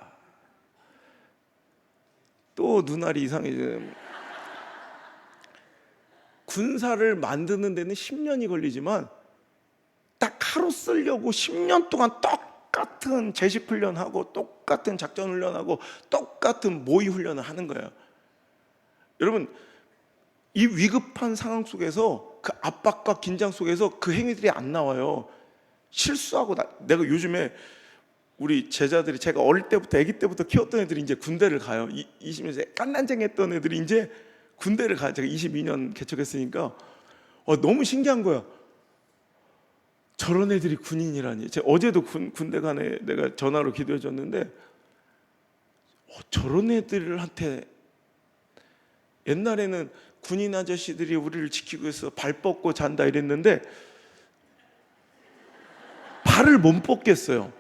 또 눈알이 이상해져. 군사를 만드는 데는 10년이 걸리지만 딱 하루 쓰려고 10년 동안 똑같은 제식 훈련하고 똑같은 작전 훈련하고 똑같은 모의 훈련을 하는 거예요. 여러분 이 위급한 상황 속에서 그 압박과 긴장 속에서 그 행위들이 안 나와요. 실수하고 내가 요즘에 우리 제자들이 제가 어릴 때부터 아기 때부터 키웠던 애들이 이제 군대를 가요. 20년째 깐난쟁이 했던 애들이 이제 군대를 가요. 제가 22년 개척했으니까 너무 신기한 거야. 저런 애들이 군인이라니. 제가 어제도 군대 간에 내가 전화로 기도해 줬는데 저런 애들한테, 옛날에는 군인 아저씨들이 우리를 지키고 있어 발 뻗고 잔다 이랬는데 발을 못 뻗겠어요.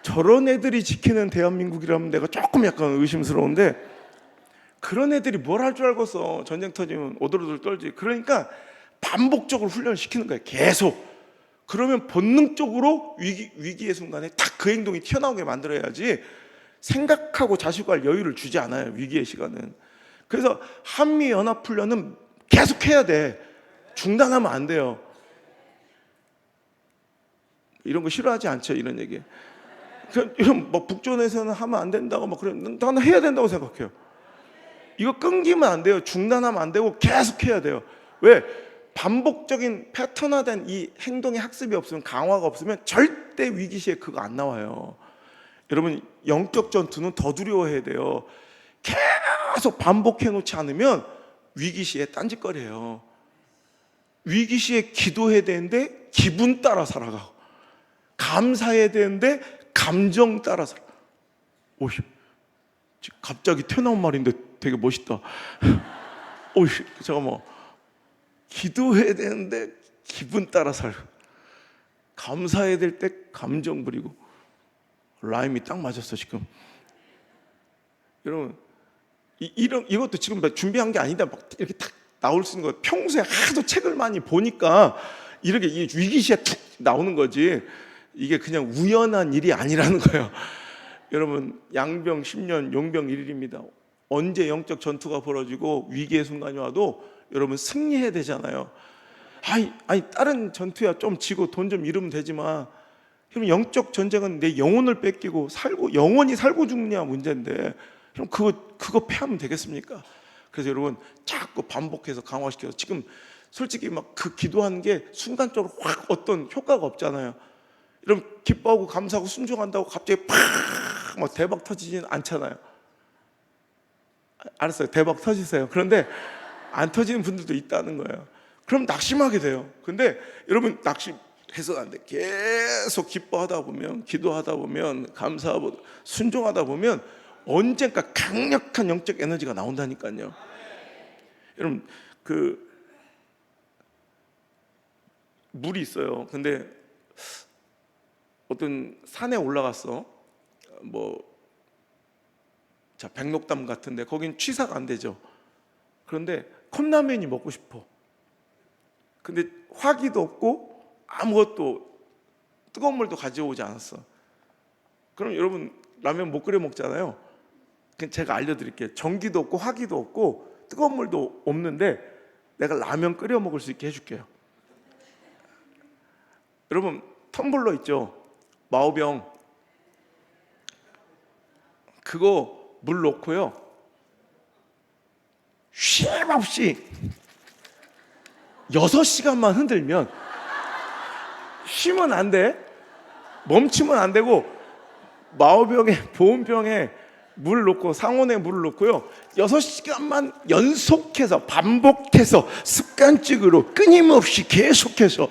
저런 애들이 지키는 대한민국이라면 내가 조금 약간 의심스러운데, 그런 애들이 뭘 할 줄 알겠어. 전쟁 터지면 오돌오돌 떨지. 그러니까 반복적으로 훈련을 시키는 거예요. 계속. 그러면 본능적으로 위기의 순간에 딱 그 행동이 튀어나오게 만들어야지, 생각하고 자식할 여유를 주지 않아요, 위기의 시간은. 그래서 한미연합훈련은 계속 해야 돼. 중단하면 안 돼요. 이런 거 싫어하지 않죠, 이런 얘기. 이런 뭐 북존에서는 하면 안 된다고 막 그래. 나는 해야 된다고 생각해요. 이거 끊기면 안 돼요. 중단하면 안 되고 계속 해야 돼요. 왜? 반복적인 패턴화된 이 행동의 학습이 없으면, 강화가 없으면 절대 위기 시에 그거 안 나와요. 여러분, 영적 전투는 더 두려워해야 돼요. 계속 반복해 놓지 않으면 위기 시에 딴짓거려요. 위기 시에 기도해야 되는데 기분 따라 살아가고, 감사해야 되는데 감정 따라 살아. 오이, 갑자기 튀어나온 말인데 되게 멋있다. 오이, 잠깐만. 기도해야 되는데 기분 따라 살고, 감사해야 될 때 감정 부리고. 라임이 딱 맞았어 지금. 여러분, 이것도 지금 준비한 게 아니다. 막 이렇게 딱 나올 수 있는 거예요. 평소에 하도 책을 많이 보니까 이렇게 위기시에 툭 나오는 거지, 이게 그냥 우연한 일이 아니라는 거예요. 여러분, 양병 10년 용병 1일입니다. 언제 영적 전투가 벌어지고 위기의 순간이 와도 여러분 승리해야 되잖아요. 아니 다른 전투야 좀 지고 돈 좀 잃으면 되지만, 그럼 영적 전쟁은 내 영혼을 뺏기고 살고, 영원히 살고 죽느냐 문제인데, 그럼 그거 패하면 되겠습니까? 그래서 여러분, 자꾸 반복해서 강화시켜서, 지금 솔직히 막 그 기도하는 게 순간적으로 확 어떤 효과가 없잖아요. 여러분, 기뻐하고 감사하고 순종한다고 갑자기 팍 대박 터지지는 않잖아요. 알았어요, 대박 터지세요. 그런데 안 터지는 분들도 있다는 거예요. 그럼 낙심하게 돼요. 근데 여러분, 낙심해서는 안 돼. 계속 기뻐하다 보면, 기도하다 보면, 감사하고 순종하다 보면 언젠가 강력한 영적 에너지가 나온다니까요. 여러분, 물이 있어요. 근데 어떤 산에 올라갔어. 백록담 같은데 거긴 취사가 안 되죠. 그런데 컵라면이 먹고 싶어. 근데 화기도 없고 아무것도, 뜨거운 물도 가져오지 않았어. 그럼 여러분, 라면 못 끓여 먹잖아요. 제가 알려드릴게요. 전기도 없고 화기도 없고 뜨거운 물도 없는데 내가 라면 끓여 먹을 수 있게 해줄게요. 여러분, 텀블러 있죠? 마오병. 그거 물 넣고요, 쉼 없이 6시간만 흔들면, 쉬면 안 돼, 멈추면 안 되고, 마오병에, 보온병에 물 넣고, 상온에 물을 넣고요, 6시간만 연속해서 반복해서 습관적으로 끊임없이 계속해서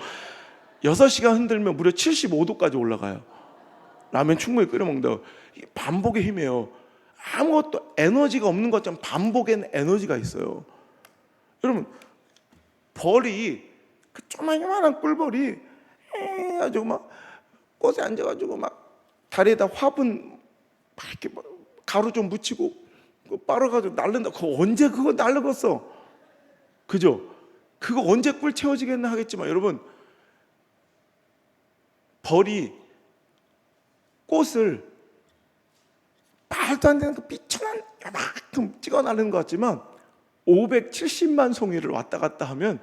6시간 흔들면 무려 75도까지 올라가요. 라면 충분히 끓여 먹는다고. 반복의 힘이에요. 아무것도 에너지가 없는 것처럼 반복에는 에너지가 있어요. 여러분, 벌이, 그 조그만한 꿀벌이 해가지고 막 꽃에 앉아가지고 막 다리에다 화분 막 이렇게 가루 좀 묻히고 빨아가지고 날른다. 그거 언제 그거 날르겠어? 그죠? 그거 언제 꿀 채워지겠나 하겠지만, 여러분, 벌이 꽃을 말도 안 되는 그 삐쳐난 요만큼 찍어 나르는 것 같지만 570만 송이를 왔다 갔다 하면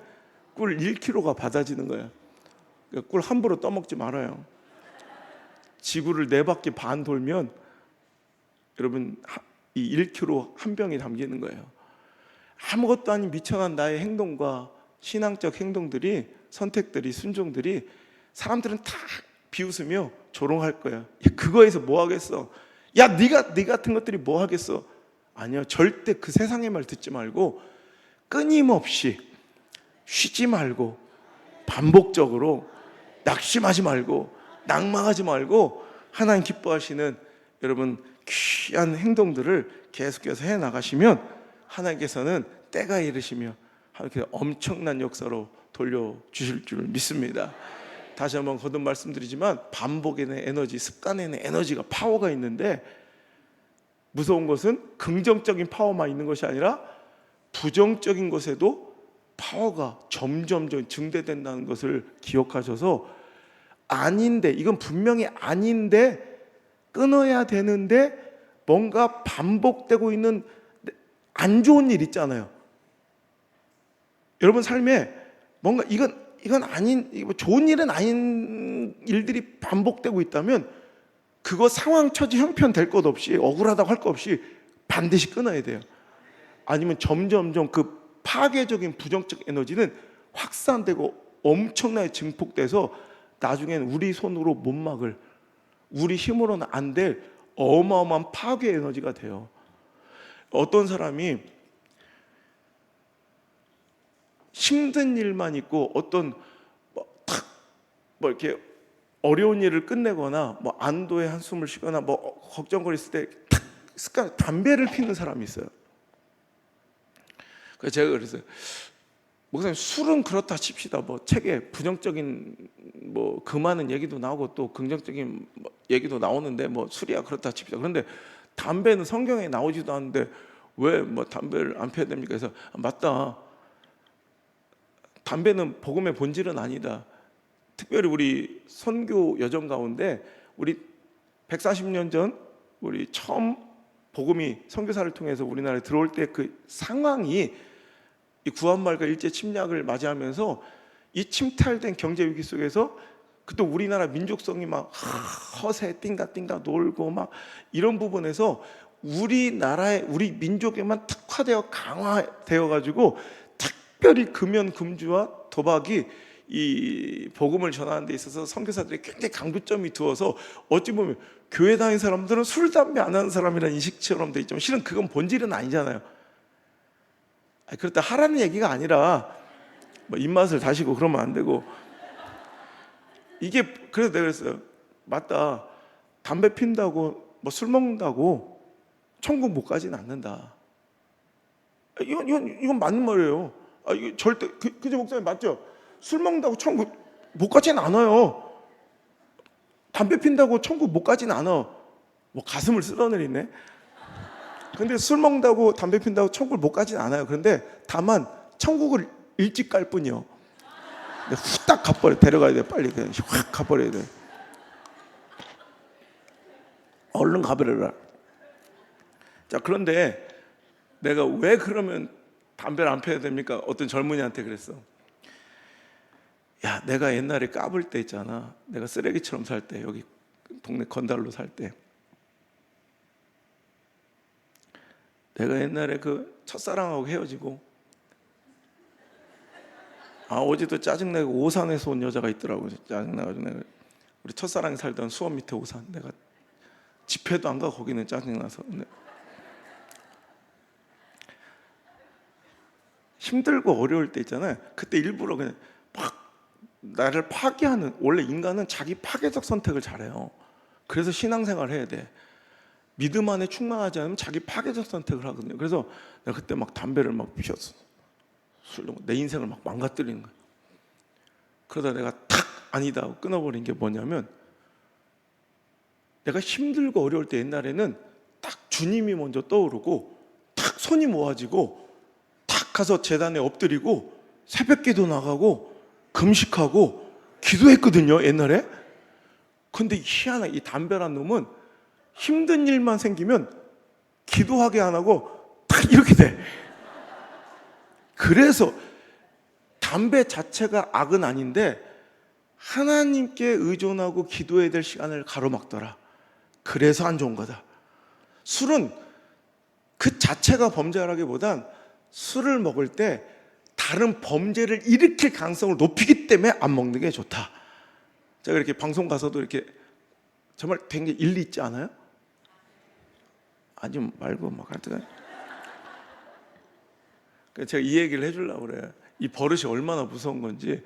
꿀 1kg가 받아지는 거예요. 그러니까 꿀 함부로 떠먹지 말아요. 지구를 4바퀴 반 돌면 여러분, 이 1kg 한 병이 담기는 거예요. 아무것도 아닌 미천한 나의 행동과 신앙적 행동들이, 선택들이, 순종들이, 사람들은 다 비웃으며 조롱할 거야. 야, 그거에서 뭐 하겠어? 야, 네가 네 같은 것들이 뭐 하겠어? 아니요, 절대 그 세상의 말 듣지 말고 끊임없이 쉬지 말고 반복적으로 낙심하지 말고 낭망하지 말고 하나님 기뻐하시는 여러분 귀한 행동들을 계속해서 해 나가시면 하나님께서는 때가 이르시며 이렇게 엄청난 역사로 돌려주실 줄 믿습니다. 다시 한번 거듭 말씀드리지만 반복에는 에너지, 습관에는 에너지가, 파워가 있는데 무서운 것은 긍정적인 파워만 있는 것이 아니라 부정적인 것에도 파워가 점점 증대된다는 것을 기억하셔서 아닌데, 이건 분명히 아닌데 끊어야 되는데 뭔가 반복되고 있는 안 좋은 일 있잖아요. 여러분 삶에 뭔가 이건 아닌, 좋은 일은 아닌 일들이 반복되고 있다면 그거 상황, 처지, 형편 될 것 없이, 억울하다고 할 것 없이 반드시 끊어야 돼요. 아니면 점점점 그 파괴적인 부정적 에너지는 확산되고 엄청나게 증폭돼서 나중엔 우리 손으로 못 막을, 우리 힘으로는 안 될 어마어마한 파괴 에너지가 돼요. 어떤 사람이 힘든 일만 있고 어떤 뭐 이렇게 어려운 일을 끝내거나 뭐 안도의 한숨을 쉬거나 뭐 걱정거렸을 때 습관, 담배를 피는 사람이 있어요. 그래서 제가 그랬어요. 목사님, 술은 그렇다 칩시다. 뭐 책에 부정적인 뭐 금하는 얘기도 나오고 또 긍정적인 얘기도 나오는데 뭐 술이야 그렇다 칩시다. 그런데 담배는 성경에 나오지도 않는데 왜 뭐 담배를 안 피워야 됩니까? 그래서 맞다. 담배는 복음의 본질은 아니다. 특별히 우리 선교 여정 가운데 우리 140년 전 우리 처음 복음이 선교사를 통해서 우리나라에 들어올 때 그 상황이 이 구한말과 일제 침략을 맞이하면서 이 침탈된 경제 위기 속에서 그때 우리나라 민족성이 막 허세 띵가띵가 놀고 막 이런 부분에서 우리나라의 우리 민족에만 특화되어 강화되어 가지고 특별히 금연 금주와 도박이 이 복음을 전하는 데 있어서 선교사들이 굉장히 강조점이 두어서 어찌 보면 교회 다니는 사람들은 술 담배 안 하는 사람이라는 인식처럼 돼 있지만 실은 그건 본질은 아니잖아요. 그렇다 하라는 얘기가 아니라 뭐 입맛을 다시고 그러면 안 되고, 이게 그래서 내가 그랬어요. 맞다. 담배 핀다고 뭐 술 먹는다고 천국 못 가지는 않는다. 이건 맞는 말이에요. 이거 절대 그죠 목사님 맞죠? 술 먹는다고 천국 못 가지는 않아요. 담배 핀다고 천국 못 가지는 않아. 뭐 가슴을 쓸어내리네. 근데 술 먹는다고 담배 핀다고 천국을 못 가진 않아요. 그런데 다만 천국을 일찍 갈 뿐이요. 후딱 가버려. 데려가야 돼. 빨리 그냥 확 가버려야 돼. 얼른 가버려라. 자, 그런데 내가 왜 그러면 담배를 안 피워야 됩니까? 어떤 젊은이한테 그랬어. 야, 내가 옛날에 까불 때 있잖아. 내가 쓰레기처럼 살 때, 여기 동네 건달로 살 때, 내가 옛날에 그 첫사랑하고 헤어지고 어제도 짜증내고 오산에서 온 여자가 있더라고. 짜증나가지고 내가 우리 첫사랑이 살던 수원 밑에 오산, 내가 집회도 안 가. 거기는 짜증나서. 힘들고 어려울 때 있잖아요. 그때 일부러 그냥 막 나를 파괴하는, 원래 인간은 자기 파괴적 선택을 잘해요. 그래서 신앙생활을 해야 돼. 믿음 안에 충만하지 않으면 자기 파괴적 선택을 하거든요. 그래서 내가 그때 막 담배를 막 피웠어. 술로 내 인생을 막 망가뜨리는 거야. 그러다 내가 탁 아니다 하고 끊어버린 게 뭐냐면, 내가 힘들고 어려울 때 옛날에는 딱 주님이 먼저 떠오르고 탁 손이 모아지고 탁 가서 제단에 엎드리고 새벽기도 나가고 금식하고 기도했거든요, 옛날에. 근데 희한하게 이 담배란 놈은 힘든 일만 생기면 기도하게 안 하고 딱 이렇게 돼. 그래서 담배 자체가 악은 아닌데 하나님께 의존하고 기도해야 될 시간을 가로막더라. 그래서 안 좋은 거다. 술은 그 자체가 범죄라기보단 술을 먹을 때 다른 범죄를 일으킬 가능성을 높이기 때문에 안 먹는 게 좋다. 제가 이렇게 방송 가서도 이렇게 정말 되게 일리 있지 않아요? 아니 말고 막 하여튼 제가 이 얘기를 해주려고 그래요. 이 버릇이 얼마나 무서운 건지.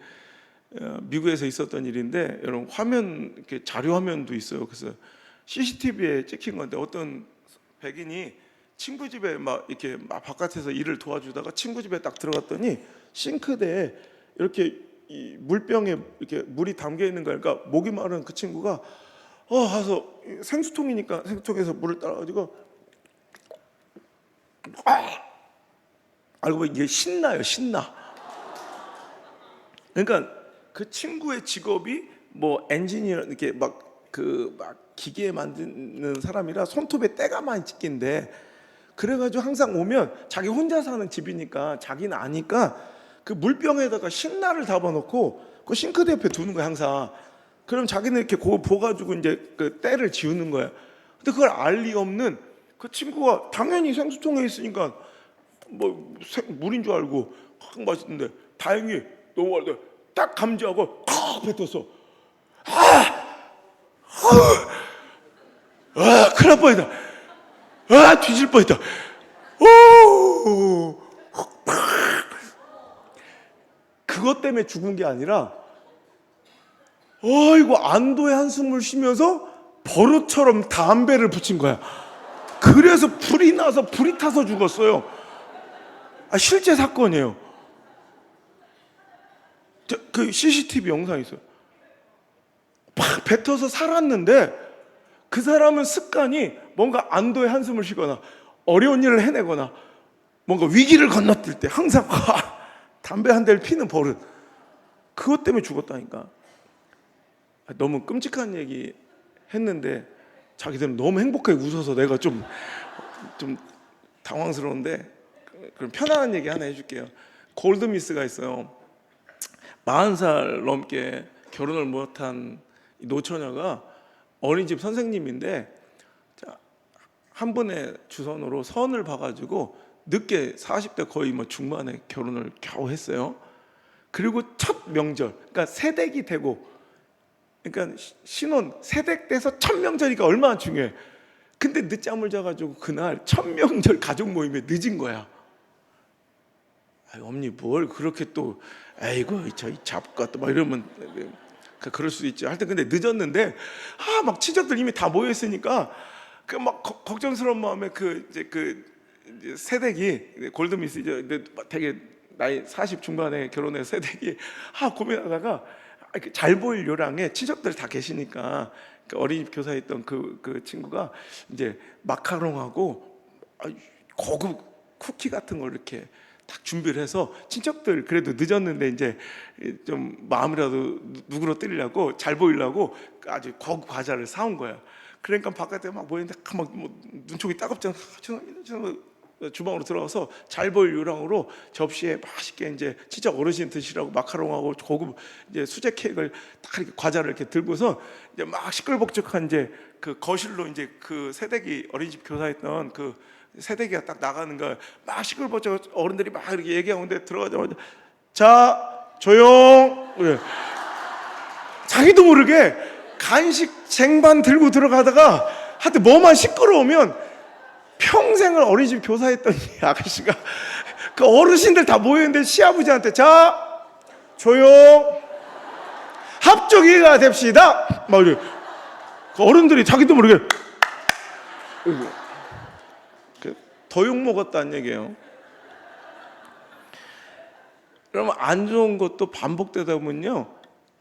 미국에서 있었던 일인데, 여러분 화면 이렇게 자료 화면도 있어요. 그래서 CCTV에 찍힌 건데, 어떤 백인이 친구 집에 막 이렇게 막 바깥에서 일을 도와주다가 친구 집에 딱 들어갔더니 싱크대에 이렇게 이 물병에 이렇게 물이 담겨 있는 거야. 그러니까 목이 마른 그 친구가 가서 생수통이니까 생수통에서 물을 따라가지고 알고 보니 이게 신나요, 신나. 그러니까 그 친구의 직업이 뭐 엔지니어, 이렇게 막 기계 만드는 사람이라 손톱에 때가 많이 찢긴데, 그래가지고 항상 오면 자기 혼자 사는 집이니까 자기는 아니까 그 물병에다가 신라를 담아놓고 그 싱크대 옆에 두는 거야 항상. 그럼 자기는 이렇게 그거 보가지고 이제 그 때를 지우는 거야. 근데 그걸 알 리 없는 그 친구가 당연히 생수통에 있으니까 뭐 물인 줄 알고 확 마시는데, 다행히 넘어갈 때 딱 감지하고 칵 뱉었어. 큰일 날 뻔했다. 뒤질 뻔했다. 그것 때문에 죽은 게 아니라, 이거 안도의 한숨을 쉬면서 버릇처럼 담배를 붙인 거야. 그래서 불이 나서 불이 타서 죽었어요. 실제 사건이에요. 그 CCTV 영상이 있어요. 팍 뱉어서 살았는데, 그 사람은 습관이 뭔가 안도의 한숨을 쉬거나 어려운 일을 해내거나 뭔가 위기를 건너뛸 때 항상 담배 한 대를 피는 버릇, 그것 때문에 죽었다니까. 너무 끔찍한 얘기 했는데 자기들은 너무 행복하게 웃어서 내가 좀 당황스러운데, 그럼 편안한 얘기 하나 해줄게요. 골드미스가 있어요. 40살 넘게 결혼을 못한 노처녀가 어린이집 선생님인데, 한 분의 주선으로 선을 봐가지고 늦게 40대 거의 뭐 중반에 결혼을 겨우 했어요. 그리고 첫 명절, 그러니까 새댁이 되고, 그러니까 신혼 새댁 돼서 첫 명절이니까 얼마나 중요해. 근데 늦잠을 자가지고 그날 첫 명절 가족 모임에 늦은 거야. 언니 뭘 그렇게 또, 아이고 저희 잡것 막 이러면 그럴 수도 있죠. 하여튼 근데 늦었는데 막 친척들 이미 다 모여 있으니까 그 막 걱정스러운 마음에 이제 새댁이 골드미스 이제 되게 나이 40 중반에 결혼해 새댁이 고민하다가 잘 보일 요량에 친척들 다 계시니까 그 어린이집 교사였던 그 친구가 이제 마카롱하고 고급 쿠키 같은 걸 이렇게 딱 준비를 해서 친척들 그래도 늦었는데 이제 좀 마음이라도 누그러뜨리려고 잘 보이려고 아주 고급 과자를 사온 거야. 그러니까 바깥에 막 모였는데 뭐 눈촉이 따갑잖아. 죄송합니다. 주방으로 들어가서 잘 보일 요량으로 접시에 맛있게 이제 친척 어르신 드시라고 마카롱하고 고급 이제 수제 케이크를 딱 이렇게 과자를 이렇게 들고서 이제 막 시끌벅적한 이제 그 거실로 이제 그 새댁이 어린이집 교사했던 그 새댁이가 딱 나가는 걸 막 시끌벅적 어른들이 막 이렇게 얘기하는데, 들어가자마자 자 조용. 그래. 자기도 모르게 간식 쟁반 들고 들어가다가 하여튼 뭐만 시끄러우면 평생을 어린이집 교사했던 이 아가씨가 그 어르신들 다 모여있는데 시아버지한테 자 조용 합족이가 됩시다 막 이래. 그 어른들이 자기도 모르게 더 욕먹었다는 얘기예요. 그러면 안 좋은 것도 반복되다 보면요,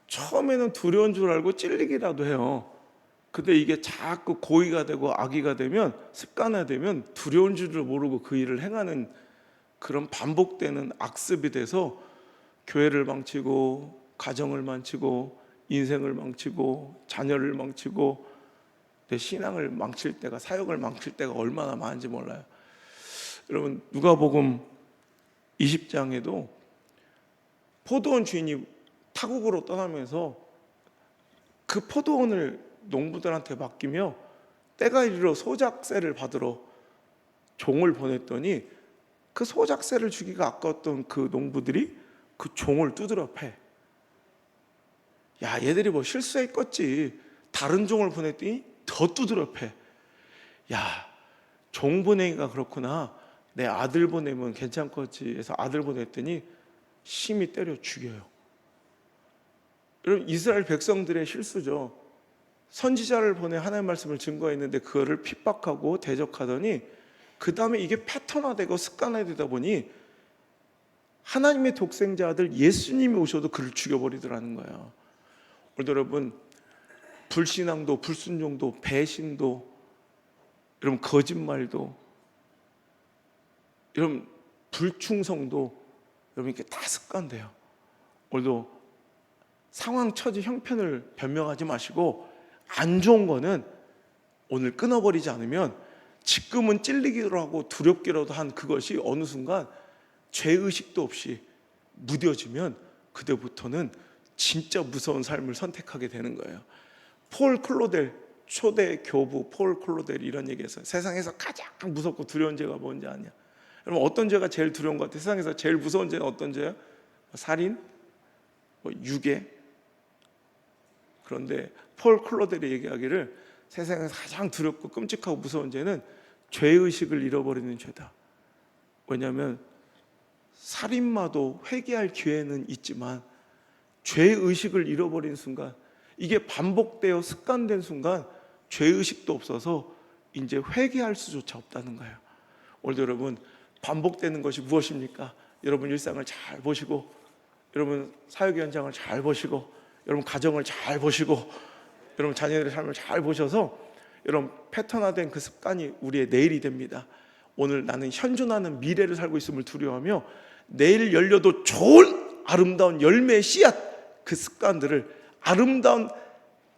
처음에는 두려운 줄 알고 찔리기라도 해요. 근데 이게 자꾸 고의가 되고 악의가 되면, 습관화되면 두려운 줄도 모르고 그 일을 행하는 그런 반복되는 악습이 돼서 교회를 망치고 가정을 망치고 인생을 망치고 자녀를 망치고 내 신앙을 망칠 때가, 사역을 망칠 때가 얼마나 많은지 몰라요. 여러분 누가복음 20장에도 포도원 주인이 타국으로 떠나면서 그 포도원을 농부들한테 맡기며 때가 이르러 소작세를 받으러 종을 보냈더니, 그 소작세를 주기가 아까웠던 그 농부들이 그 종을 두드려 패. 야, 얘들이 뭐 실수했겠지. 다른 종을 보냈더니 더 두드려 패. 야, 종 보내기가 그렇구나. 내 아들 보내면 괜찮겠지 해서 아들 보냈더니 심히 때려 죽여요. 여러분, 이스라엘 백성들의 실수죠. 선지자를 보내 하나님의 말씀을 증거했는데 그거를 핍박하고 대적하더니 그 다음에 이게 패턴화되고 습관화되다 보니 하나님의 독생자 아들 예수님이 오셔도 그를 죽여버리더라는 거예요. 오늘도 여러분, 불신앙도 불순종도 배신도 여러분 거짓말도 여러분 불충성도 여러분 이렇게 다 습관돼요. 오늘도 상황 처지 형편을 변명하지 마시고 안 좋은 거는 오늘 끊어버리지 않으면 지금은 찔리기도 하고 두렵기라도 한 그것이 어느 순간 죄의식도 없이 무뎌지면 그때부터는 진짜 무서운 삶을 선택하게 되는 거예요. 폴 클로델, 초대 교부 폴 클로델이 이런 얘기했어요. 세상에서 가장 무섭고 두려운 죄가 뭔지 아냐? 여러분, 어떤 죄가 제일 두려운 것 같아요? 세상에서 제일 무서운 죄는 어떤 죄예요? 살인, 유괴. 그런데 폴 클로델이 얘기하기를 세상에서 가장 두렵고 끔찍하고 무서운 죄는 죄의식을 잃어버리는 죄다. 왜냐하면 살인마도 회개할 기회는 있지만 죄의식을 잃어버린 순간, 이게 반복되어 습관된 순간 죄의식도 없어서 이제 회개할 수조차 없다는 거예요. 오늘도 여러분, 반복되는 것이 무엇입니까? 여러분 일상을 잘 보시고, 여러분 사역의 현장을 잘 보시고, 여러분 가정을 잘 보시고, 여러분 자녀들의 삶을 잘 보셔서 여러분 패턴화된 그 습관이 우리의 내일이 됩니다. 오늘 나는 현존하는 미래를 살고 있음을 두려워하며 내일 열려도 좋은 아름다운 열매의 씨앗, 그 습관들을, 아름다운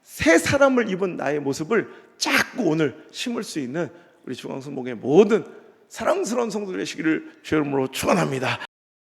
새 사람을 입은 나의 모습을 자꾸 오늘 심을 수 있는 우리 중앙순복의 모든 사랑스러운 성도들 되시기를 주의 이름으로 축원합니다.